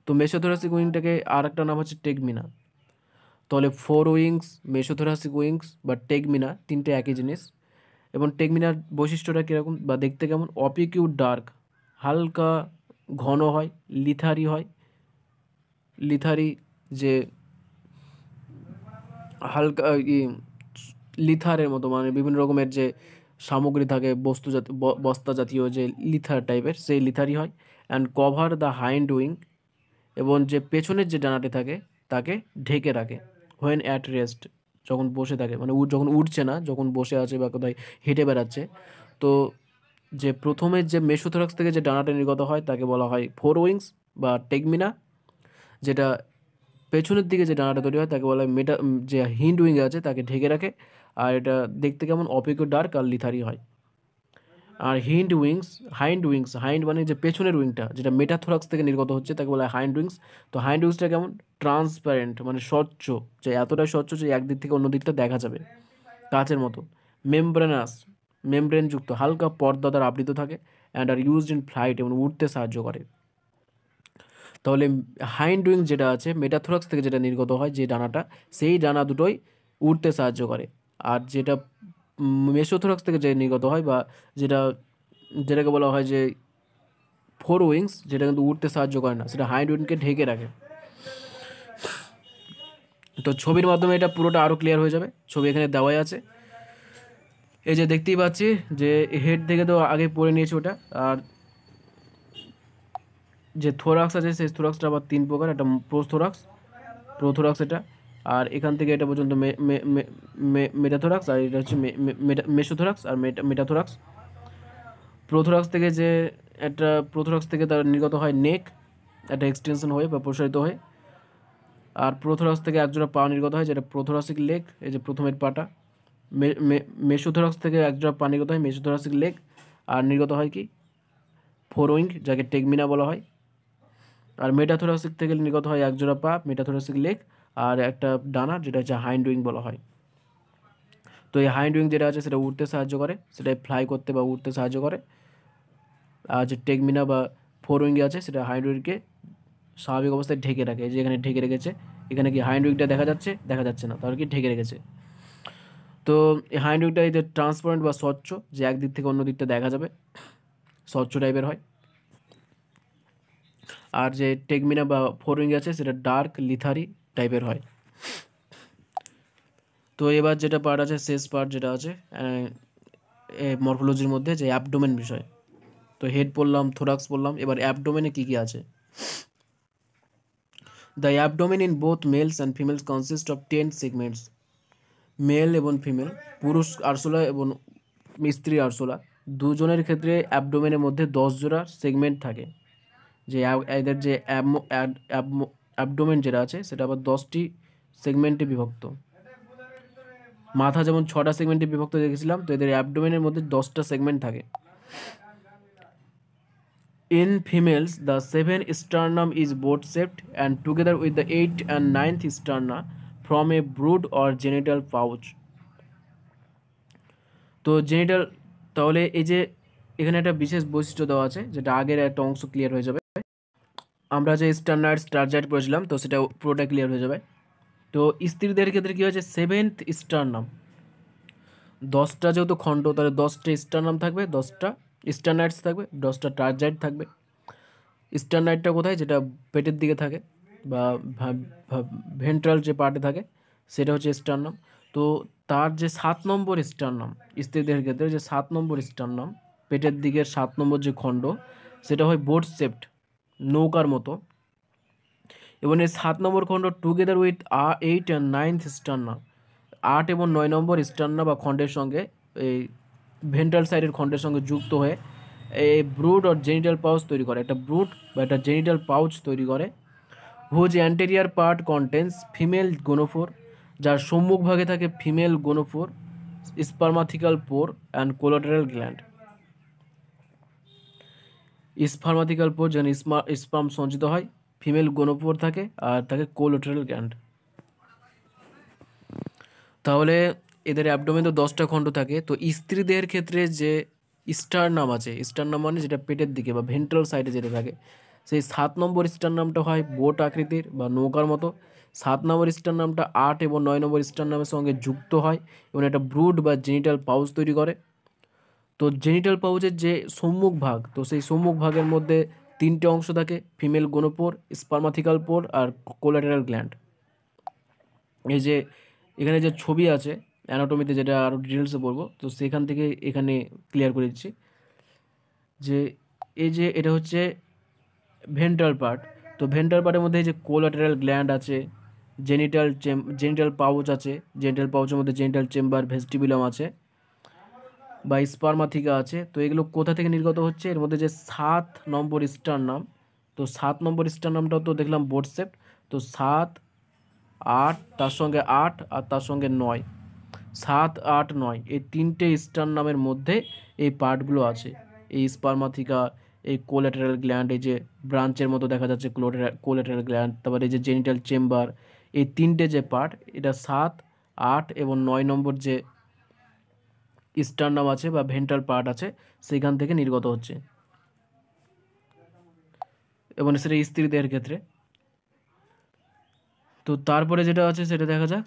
A: তো মেসোথোরাসিক উইংটাকে আর একটা নাম হচ্ছে টেগমিনা। তাহলে 4 উইংস, মেসোথোরাসিক উইংস বা টেগমিনা, তিনটে একই জিনিস। এবং টেগমিনার বৈশিষ্ট্যটা কীরকম বা দেখতে কেমন, অপিকিউট ডার্ক, হালকা ঘন হয়, লিথারি যে হালকা লিথারের মতো, মানে বিভিন্ন রকমের যে সামগ্রী থাকে, বস্তা জাতীয় যে লিথার টাইপের, সেই লিথারি হয়। And cover the hind wing, এবং যে পেছনের যে ডানাটি থাকে তাকে ঢেকে রাখে। হোয়েন অ্যাট রেস্ট, যখন বসে থাকে, মানে যখন উঠছে না, যখন বসে আছে বা কোথায় হেঁটে বেড়াচ্ছে। তো যে প্রথমে যে মেসোথোরাক্স থেকে যে ডানাটা নির্গত হয় তাকে বলা হয় 4 উইংস বা টেগমিনা, যেটা পেছনের দিকে যে ডানাটা তৈরি হয় তাকে বলা হয় যে হিন্ড উইং আছে তাকে ঢেকে রাখে। আর এটা দেখতে কেমন, অপিকো ডার্ক আর লিথারি হয়। আর হাইন্ড মানে যে পেছনের উইংটা, যেটা মেটাথোরাক্স থেকে নির্গত হচ্ছে তাকে বলা হয় হাইন্ড উইংস। তো হাইন্ড উইংসটা কেমন, ট্রান্সপারেন্ট, মানে স্বচ্ছ, যে এতটাই স্বচ্ছ যে একদিক থেকে অন্য দিকটা দেখা যাবে, কাচের মতো। মেমব্রেনযুক্ত, হালকা পর্দা দ্বারা আবৃত থাকে। And are used in flight, এবং উঠতে সাহায্য করে। তাহলে হাইন্ড উইং যেটা আছে মেটাথোরাক্স থেকে যেটা নির্গত হয় যে ডানাটা, সেই ডানা দুটোই উঠতে সাহায্য করে। আর যেটা মেসোথোরাক্স থেকে যে নির্গত হয় বা যেটা যেটাকে বলা হয় যে ফোর উইংস, যেটা কিন্তু উঠতে সাহায্য করে না, সেটা হাইন্ড উইংকে ঢেকে রাখে। তো ছবির মাধ্যমে এটা পুরোটা আরও ক্লিয়ার হয়ে যাবে। ছবি এখানে দেওয়াই আছে, এই যে দেখতেই পাচ্ছি যে হেড থেকে তো আগে পড়ে নিয়েছি ওটা। আর যে থোরাক্স আছে সেই থোরাক্সটা আবার 3 প্রকার, একটা প্রোথোরাক্স এটা, আর এখান থেকে এটা পর্যন্ত মেটাথোরাক্স, আর এটা হচ্ছে মেসোথোরাক্স আর মেটাথোরাক্স। প্রোথোরাক্স থেকে যে একটা প্রোথোরাক্স থেকে তার নির্গত হয় নেক, একটা এক্সটেনশন হয়ে বা প্রসারিত হয়ে। আর প্রোথোরাক্স থেকে একজোড়া পা নির্গত হয়, যেটা প্রোথোরাসিক লেগ, এই যে প্রথমের পাটা। মেসোথোরাক্স থেকে একজোড়া পা নির্গত হয়, মেসোথোরাসিক লেগ। আর নির্গত হয় কি ফোরউইং, যাকে টেগমিনা বলা হয়। আর মেটাথোরাসিক থেকে নির্গত হয় একজোড়া পা, মেটাথোরাসিক লেগ, আর একটা ডানা, যেটা হচ্ছে হাইন্ড উইং বলা হয়। তো এই হাইন্ড উইং যেটা আছে সেটা উঠতে সাহায্য করে, সেটা ফ্লাই করতে বা উঠতে সাহায্য করে। আর যে টেগমিনা বা ফোর উইং আছে সেটা হাইন্ড উইংকে স্বাভাবিক অবস্থায় ঢেকে রাখে। যে এখানে ঢেকে রেখেছে, এখানে কি হাইন্ড উইংটা দেখা যাচ্ছে? দেখা যাচ্ছে না, তাহলে কি ঢেকে রেখেছে। তো এই হাইন্ড উইংটা এই যে ট্রান্সপারেন্ট বা স্বচ্ছ, যে একদিক থেকে অন্য দিকটা দেখা যাবে, স্বচ্ছ টাইপের হয়। আর যে টেগমিনা বা ফোর উইং আছে সেটা ডার্ক লিথারি টাইপের হয়। তো এবার যেটা পার্ট আছে, শেষ পার্ট যেটা আছে মরফোলজির মধ্যে, যে অ্যাবডোমেন বিষয়। তো হেড পড়লাম, থোরাক্স পড়লাম, এবার অ্যাবডোমেনে কী কী আছে। The abdomen in both males and females consist of 10 segments. Male এবং ফিমেল, পুরুষ আরশোলা এবং স্ত্রী আরশোলা, দুজনের ক্ষেত্রে অ্যাবডোমেনের মধ্যে 10 জোড়া সেগমেন্ট থাকে। যে এদের যে অ্যাবডোমেন যেটা আছে সেটা আবার 10টি সেগমেন্টে বিভক্ত। মাথা যেমন 6টা সেগমেন্টে বিভক্ত দেখেছিলাম, তো এদের অ্যাবডোমেনের মধ্যে 10টা সেগমেন্ট থাকে। In females, the 7th sternum is boat-shaped and together with the 8th and 9th sterna form a brood or genital pouch. তো জেনিটাল, তাহলে এই যে এখানে একটা বিশেষ বৈশিষ্ট্য দেওয়া আছে, যেটা আগের একটা অংশ ক্লিয়ার হয়ে যাবে। আমরা যে স্টার্নার স্টারজাইট পড়েছিলাম, তো সেটা পুরোটা ক্লিয়ার হয়ে যাবে। তো স্ত্রীদের ক্ষেত্রে কী হয়েছে, 7th স্টারনাম, 10টা যেহেতু খণ্ড, তাহলে 10টা স্টারনাম থাকবে, 10টা স্টারনাইটস থাকবে, 10টা টার্জাইট থাকবে। স্টারনাইটটা কোথায়, যেটা পেটের দিকে থাকে বা ভেন্ট্রাল যে পার্টে থাকে, সেটা হচ্ছে স্টারনাম। তো তার যে 7 নম্বর স্টারনাম, স্ত্রীদের ক্ষেত্রে যে 7 নম্বর স্টারনাম, পেটের দিকের 7 নম্বর যে খণ্ড, সেটা হয় বোট শেপড, নৌকার মতো। এবং এই 7 নম্বর খণ্ড টুগেদার উইথ 8 অ্যান্ড 9th স্টারনা, 8 এবং 9 নম্বর স্টারনা বা খণ্ডের সঙ্গে, এই ভেন্ট্রাল সাইডের খণ্ডের সঙ্গে যুক্ত হয়ে এই ব্রুড অর জেনিটাল পাউচ তৈরি করে, একটা ব্রুড বা একটা জেনিটাল পাউচ তৈরি করে। Whose anterior part contains female gonophore, যার সম্মুখভাগে থাকে female gonophore, spermathecal pore and collateral gland. Spermathecal pore, যেখানে স্পার্ম সঞ্চিত হয়, ফিমেল গোনোফোর থাকে, আর থাকে কোলাটারাল গ্ল্যান্ড। তাহলে এদের অ্যাবডোমেন তো 10টা খণ্ড থাকে। তো স্ত্রীদের ক্ষেত্রে যে স্টারনাম আছে, স্টারনাম মানে যেটা পেটের দিকে বা ভেন্ট্রাল সাইডে যেটা থাকে, সেই 7 নম্বর স্টারনামটা হয় বোট আকৃতির বা নৌকার মতো। 7 নম্বর স্টারনামটা 8 এবং 9 নম্বর স্টারনামের সঙ্গে যুক্ত হয় এবং একটা ব্রুড বা জেনিটাল পাউচ তৈরি করে। তো জেনিটাল পাউচের যে সম্মুখ ভাগ, তো সেই সম্মুখ ভাগের মধ্যে 3টে অংশ থাকে, ফিমেল গোনোপোর, স্পার্মাথিক্যাল পোর আর কোলাটেরাল গ্ল্যান্ড। এই যে এখানে যে ছবি আছে অ্যানাটমিতে, যেটা আরও ডিটেলসে বলবো, তো সেখান থেকে এখানে ক্লিয়ার করে দিচ্ছি যে এই যে এটা হচ্ছে ভেন্ট্রাল পার্ট। তো ভেন্ট্রাল পার্টের মধ্যে এই যে কোলাটেরাল গ্ল্যান্ড আছে, জেনিটাল পাউচ আছে, জেনিটাল পাউচের মধ্যে জেনিটাল চেম্বার, ভেস্টিবুলাম আছে বা স্পার্মাথিকা আছে। তো এগুলো কোথা থেকে নির্গত হচ্ছে, এর মধ্যে যে 7 নম্বর স্টারনাম, তো 7 নম্বর স্টারনামটাও তো দেখলাম বোট শেপ। তো 7, 8, তার সঙ্গে 8 আর তার সঙ্গে 9, 7, 8, 9, এই 3টে স্টারনামের মধ্যে এই পার্টগুলো আছে। এই স্পার্মাথিকা, এই কোলাটেরাল গ্ল্যান্ড, এই যে ব্রাঞ্চের মতো দেখা যাচ্ছে কোলাটেরাল গ্ল্যান্ড, তারপরে এই যে জেনিটাল চেম্বার, এই 3টে যে পার্ট, এটা 7, 8 এবং 9 নম্বর যে স্টারনাম আছে বা ভেন্ট্রাল পার্ট আছে, সেখান থেকে নির্গত হচ্ছে। এবং সেটা স্ত্রীদের ক্ষেত্রে। তো তারপরে যেটা আছে সেটা দেখা যাক।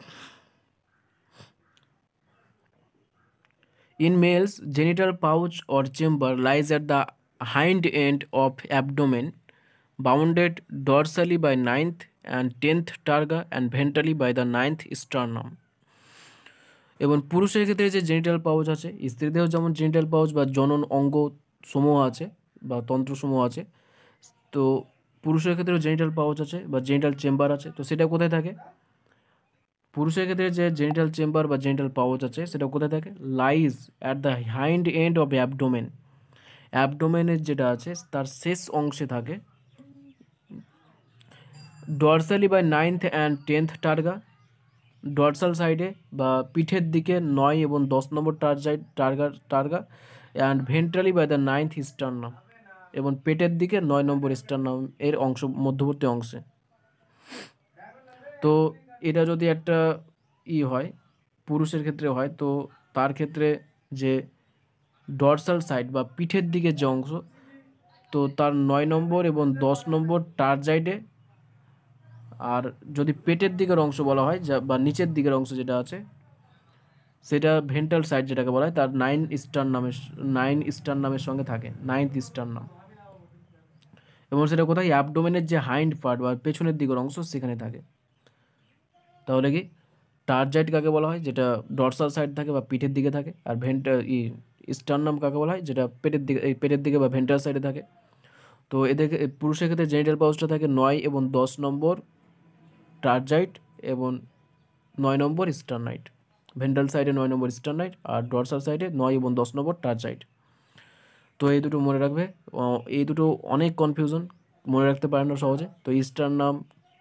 A: In males, genital pouch or chamber lies at the hind end of abdomen, bounded dorsally by ninth and 10th targa and ventrally by the ninth sternum. এবং পুরুষের ক্ষেত্রে যে জেনিটাল পাউচ আছে, স্ত্রীদেহ যেমন জেনিটাল পাউচ বা জনন অঙ্গ সমূহ আছে বা তন্ত্রসমূহ আছে, তো পুরুষের ক্ষেত্রেও জেনিটাল পাউচ আছে বা জেনিটাল চেম্বার আছে। তো সেটা কোথায় থাকে? পুরুষের ক্ষেত্রে যে জেনিটাল চেম্বার বা জেনিটাল পাউচ আছে সেটা কোথায় থাকে? Lies at the hind end of abdomen. অ্যাবডোমেনের যেটা আছে তার শেষ অংশে থাকে। Dorsally by ninth and 10th terga, dorsal সাইডে বা পিঠের দিকে 9 এবং 10 নম্বর terga and ventrally by the 9th sternum, এবং পেটের দিকে 9 নম্বর স্টার্নাম এর অংশ, মধ্যবর্তী অংশে। তো এটা যদি একটা হয়, পুরুষের ক্ষেত্রে হয়, তো তার ক্ষেত্রে যে ডরসাল সাইড বা পিঠের দিকে যে অংশ, তো তার 9 নম্বর এবং 10 নম্বর টার্জাইডে। আর যদি পেটের দিকের অংশ বলা হয় বা নিচের দিকের অংশ যেটা আছে সেটা ভেন্ট্রাল সাইড যেটাকে বলা হয়, তার 9 স্টার নামের সঙ্গে থাকে, 9th স্টার নাম। এবং সেটা কোথায়? অ্যাবডোমেনের যে হাইন্ড পার্ট বা পেছনের দিকের অংশ সেখানে থাকে। তাহলে কি টার্জাইড কাকে বলা হয়? যেটা ডরসাল সাইড থাকে বা পিঠের দিকে থাকে। আর স্টারনাম কাকে বলা হয়? যেটা পেটের দিকে বা ভেন্ট্রাল সাইডে থাকে। তো এদেরকে পুরুষের ক্ষেত্রে জেনিটাল পাউচটা থাকে 9 এবং 10 নম্বর টার্জাইড এবং 9 নম্বর স্টারনাইট। ভেন্ট্রাল সাইডে 9 নম্বর স্টারনাইট আর ডরসাল সাইডে 9 এবং 10 নম্বর টার্জাইড। তো এই দুটো মনে রাখবে। এই দুটো অনেক কনফিউশন, মনে রাখতে পারে না সহজে। তো স্টারনাম,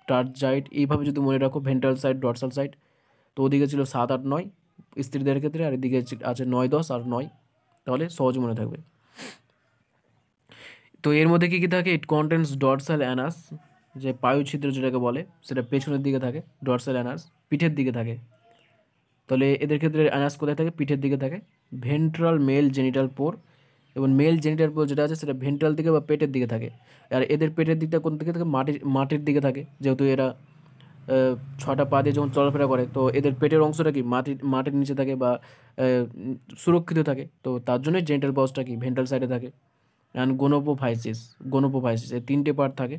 A: টার্জাইড এইভাবে যদি মনে রাখো, ভেন্ট্রাল সাইড, ডরসাল সাইড। তো ওদিকে ছিল 7, 8, 9 স্ত্রীদের ক্ষেত্রে, আর এদিকে আছে 9, 10 আর 9। তাহলে সহজে মনে থাকবে। তো এর মধ্যে কী কী থাকে? ইট কন্টেন্টস ডরসাল অ্যানাস, যে পায়ুছিদ্র যেটাকে বলে, সেটা পেছনের দিকে থাকে। ডরসাল অ্যানাস পিঠের দিকে থাকে। তাহলে এদের ক্ষেত্রে অ্যানাস কোথায় থাকে? পিঠের দিকে থাকে। ভেন্ট্রাল মেল জেনিটাল পোর, এবং মেল জেনিটাল পোর যেটা আছে সেটা ভেন্ট্রাল দিকে বা পেটের দিকে থাকে। আর এদের পেটের দিকটা কোন দিকে থাকে? মাটির দিকে থাকে, যেহেতু এরা 6টা পা দিয়ে যখন চলাফেরা করে, তো এদের পেটের অংশটা কি মাটির নিচে থাকে বা সুরক্ষিত থাকে। তো তার জন্যই জেনিটাল পাউচটা কি ভেন্ট্রাল সাইডে থাকে। অ্যান্ড গোনোপোফাইসিস এই 3টে পার্ট থাকে।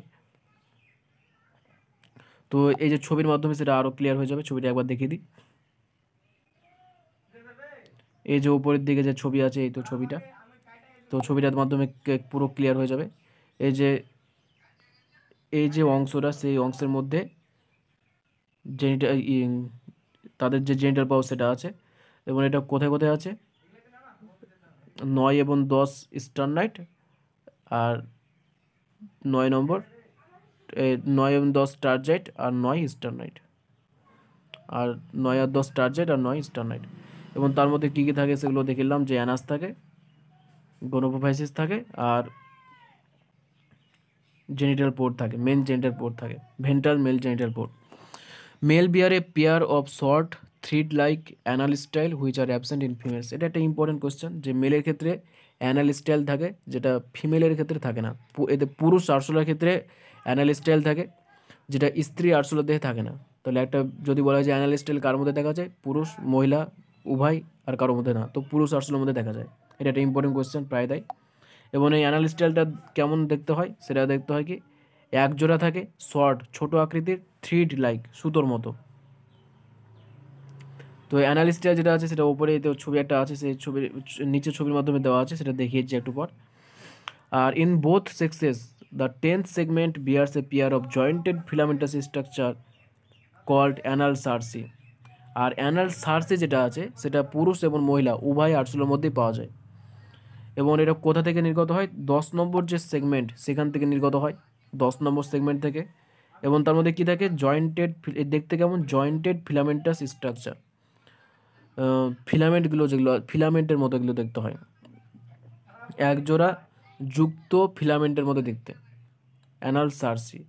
A: তো এই যে ছবির মাধ্যমে সেটা আরও ক্লিয়ার হয়ে যাবে। ছবিটা একবার দেখিয়ে দিই। এই যে উপরের দিকে যে ছবি আছে, এই তো ছবিটা, তো ছবিটার মাধ্যমে পুরো ক্লিয়ার হয়ে যাবে। এই যে অংশটা, সেই অংশের মধ্যে জেনিটাল তাদের যে জেনিটাল পাউচ সেটা আছে। এবং এটা কোথায় কোথায় আছে? 9 এবং 10 স্টারনাইট আর 9 নম্বর 9 এবং 10 টার্জাইট আর 9 স্টারনাইট, আর 9 আর 10 টার্জাইট আর 9 স্টারনাইট। এবং তার মধ্যে কী কী থাকে সেগুলো দেখলাম, যে অ্যানাস থাকে, গোনোপোফাইসিস থাকে, আর জেনিটাল পোর্ট থাকে, মেন জেনিটাল পোর্ট থাকে, ventral male genital pore. Male bear a pair of short thread like anal style which are absent in females. এটা একটা ইম্পর্টেন্ট কোয়েশ্চেন, যে মেলের ক্ষেত্রে অ্যানাল স্টাইল থাকে, যেটা ফিমেলের ক্ষেত্রে থাকে না। এতে পুরুষ আরশোলার ক্ষেত্রে অ্যানাল স্টাইল থাকে, যেটা স্ত্রী আরশোলার দেহে থাকে না। তাহলে একটা যদি বলা হয় যে অ্যানাল স্টাইল কার মধ্যে দেখা যায়? পুরুষ মহিলা উভয়, আর কারোর মধ্যে না, তো পুরুষ আরশোলার মধ্যে দেখা যায়। এটা একটা ইম্পর্টেন্ট কোয়েশ্চেন প্রায় দেয়। এবং এই অ্যানাল স্টাইলটা কেমন দেখতে হয়? সেটা দেখতে হয় কি, এক জোড়া থাকে, শর্ট ছোট আকৃতির, থ্রিড লাইক সুতোর মতো। তো অ্যানাল স্টাইল যেটা আছে সেটা উপরে তো ছবি একটা আছে, সেই ছবির নিচে ছবির মাধ্যমে দেওয়া আছে, সেটা দেখিয়েছি একটু পর। আর in both sexes the 10th segment bears a pair of jointed filamentous structure called anal cerci. আর অ্যানাল সার্সি যেটা আছে সেটা পুরুষ এবং মহিলা উভয় আরশোলার মধ্যেই পাওয়া যায়। এবং এটা কোথা থেকে নির্গত হয়? 10 নম্বর যে সেগমেন্ট সেখান থেকে নির্গত হয়, 10 নম্বর সেগমেন্ট থেকে। এবং তার মধ্যে কী থাকে? জয়েন্টেড, দেখতে কেমন? জয়েন্টেড ফিলামেন্টাস স্ট্রাকচার, ফিলামেন্টগুলো যেগুলো ফিলামেন্টের মতো এগুলো দেখতে হয়, একজোড়া যুক্ত ফিলামেন্টের মতো দেখতে, অ্যানাল সার্সি।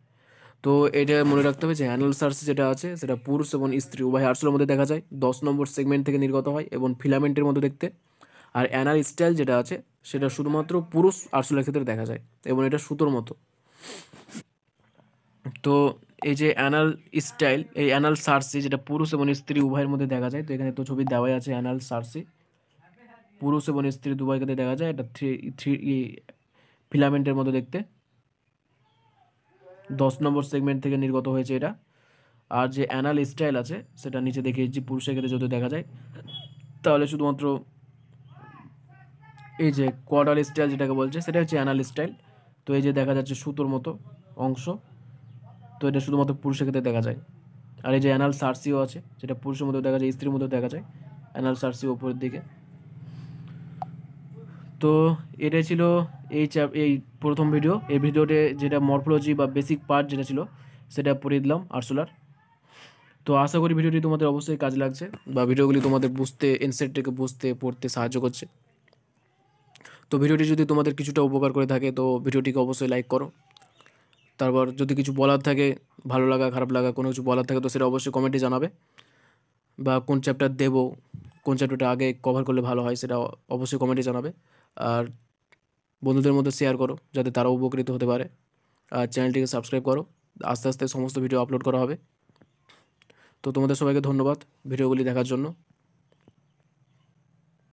A: তো এটা মনে রাখতে হবে যে অ্যানাল সার্সি যেটা আছে সেটা পুরুষ এবং স্ত্রী উভয় আরশোলার মধ্যে দেখা যায়, 10 নম্বর সেগমেন্ট থেকে নির্গত হয় এবং ফিলামেন্টের মতো দেখতে। আর অ্যানাল স্টাইল যেটা আছে সেটা শুধুমাত্র পুরুষ আরশোলার ক্ষেত্রে দেখা যায়, এবং এটা সুতোর মতো। তো এই যে অ্যানাল স্টাইল, এই অ্যানাল সার্সি যেটা পুরুষ এবং স্ত্রী উভয়ের মধ্যে দেখা যায়, তো এখানে তো ছবি দেওয়াই আছে অ্যানাল সার্সি। পুরুষ এবং স্ত্রী দুবাই ক্ষেত্রে দেখা যায়। এটা থ্রি থ্রি ফিলামেন্টের মতো দেখতে। 10 নম্বর সেগমেন্ট থেকে নির্গত হয়েছে এটা। আর যে অ্যানাল স্টাইল আছে সেটা নিচে দেখিয়েছি, পুরুষের ক্ষেত্রে যদি দেখা যায় তাহলে শুধুমাত্র এই যে কোয়াডাল স্টাইল যেটাকে বলছে সেটা হচ্ছে অ্যানাল স্টাইল। তো এই যে দেখা যাচ্ছে সুতোর মতো অংশ, তো এটা শুধুমাত্র পুরুষের ক্ষেত্রে দেখা যায়। আর এই যে অ্যানাল সার্সিও আছে, যেটা পুরুষের মধ্যেও দেখা যায়, স্ত্রীর মধ্যেও দেখা যায়, অ্যানাল সার্সিও উপরের দিকে। তো এটাই ছিল এই প্রথম ভিডিও। এই ভিডিওতে যেটা মরফোলজি বা বেসিক পার্ট যেটা ছিল সেটা পড়িয়ে দিলাম আরশোলার। তো আশা করি ভিডিওটি তোমাদের অবশ্যই কাজে লাগছে বা ভিডিওগুলি তোমাদের বুঝতে, এনসেটটাকে বুঝতে পড়তে সাহায্য করছে। তো ভিডিওটি যদি তোমাদের কিছুটা উপকার করে থাকে তো ভিডিওটিকে অবশ্যই লাইক করো। তারপর যদি কিছু বলার থাকে, ভালো লাগা খারাপ লাগা কোনো কিছু বলার থাকে তো সেটা অবশ্যই কমেন্টে জানাবে। বা কোন চ্যাপ্টার দেবো, কোন চ্যাপ্টারটা আগে কভার করলে ভালো হয় সেটা অবশ্যই কমেন্টে জানাবে। আর বন্ধুদের মধ্যে শেয়ার করো যাতে তারাও উপকৃত হতে পারে। আর চ্যানেলটিকে সাবস্ক্রাইব করো, আস্তে আস্তে সমস্ত ভিডিও আপলোড করা হবে। তো তোমাদের সবাইকে ধন্যবাদ ভিডিওগুলি দেখার জন্য।